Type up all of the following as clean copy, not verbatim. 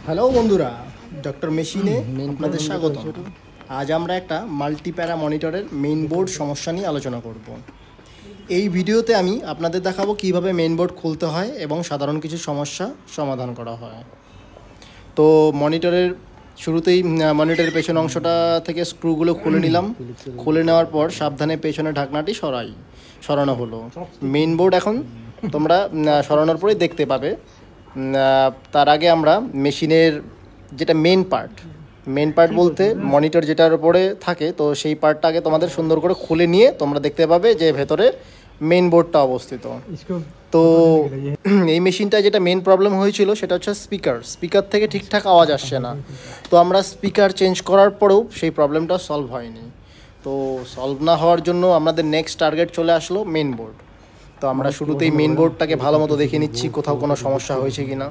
Hello বন্ধুরা, doctor মেশিনে আপনাদের স্বাগত। আজ আমরা একটা মাল্টিপ্যারা মনিটরের মেইন বোর্ড সমস্যা নিয়ে আলোচনা করব। এই ভিডিওতে আমি আপনাদের দেখাবো কিভাবে মেইন বোর্ড খুলতে হয় এবং সাধারণ কিছু সমস্যা সমাধান করা হয়। তো মনিটরের শুরুতেই মনিটরের পেছন অংশটা থেকে স্ক্রুগুলো খুলে নিলাম। খুলে নেওয়ার পর সাবধানে পেছনের ঢাকনাটি সরানো হলো। মেইন বোর্ড এখন তোমরা সরানোর পরেই দেখতে পাবে। তার আগে আমরা মেশিনের যেটা মেন পার্ট বলতে মনিটর যেটার উপরে থাকে, তো সেই পার্টটা আগে তোমাদের সুন্দর করে খুলে নিয়ে তোমরা দেখতে পাবে যে ভেতরে মেইন বোর্ডটা অবস্থিত। তো এই মেশিনটা যেটা মেন প্রবলেম হয়েছিল সেটা হচ্ছে স্পিকার থেকে ঠিকঠাক আওয়াজ আসছে না। তো আমরা স্পিকার চেঞ্জ করার পরেও সেই প্রবলেমটা সলভ হয়নি। তো সলভ না হওয়ার জন্য আমাদের নেক্সট টার্গেট চলে আসলো মেইন বোর্ড। তো আমরা শুরুতেই মেইন বোর্ডটাকে ভালো মতো দেখে নিচ্ছি কোথাও কোনো সমস্যা হয়েছে কি না।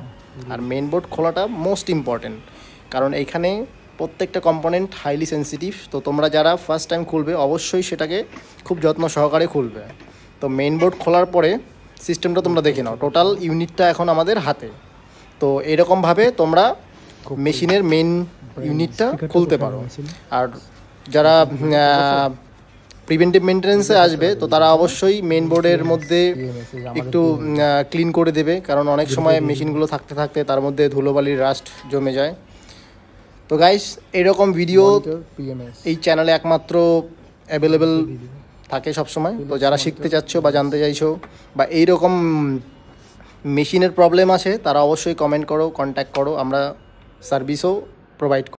আর মেইন বোর্ড খোলাটা মোস্ট ইম্পর্টেন্ট, কারণ এইখানে প্রত্যেকটা কম্পোনেন্ট হাইলি সেন্সিটিভ। তো তোমরা যারা ফার্স্ট টাইম খুলবে অবশ্যই সেটাকে খুব যত্ন সহকারে খুলবে। তো মেইন বোর্ড খোলার পরে সিস্টেমটা তোমরা দেখে নাও, টোটাল ইউনিটটা এখন আমাদের হাতে। তো এরকমভাবে তোমরা মেশিনের মেইন ইউনিটটা খুলতে পারো। আর যারা প্রিভেন্টিভ মেনটেন্যান্সে আসবে তো তারা অবশ্যই মেইন বোর্ডের মধ্যে একটু ক্লিন করে দেবে, কারণ অনেক সময় মেশিনগুলো থাকতে থাকতে তার মধ্যে ধুলোবালির রাস্ট জমে যায়। তো গাইস, এরকম ভিডিও এই চ্যানেলে একমাত্র অ্যাভেলেবেল থাকে সবসময়। তো যারা শিখতে চাচ্ছো বা জানতে চাইছো বা এইরকম মেশিনের প্রবলেম আছে তারা অবশ্যই কমেন্ট করো, কন্ট্যাক্ট করো, আমরা সার্ভিসও প্রোভাইড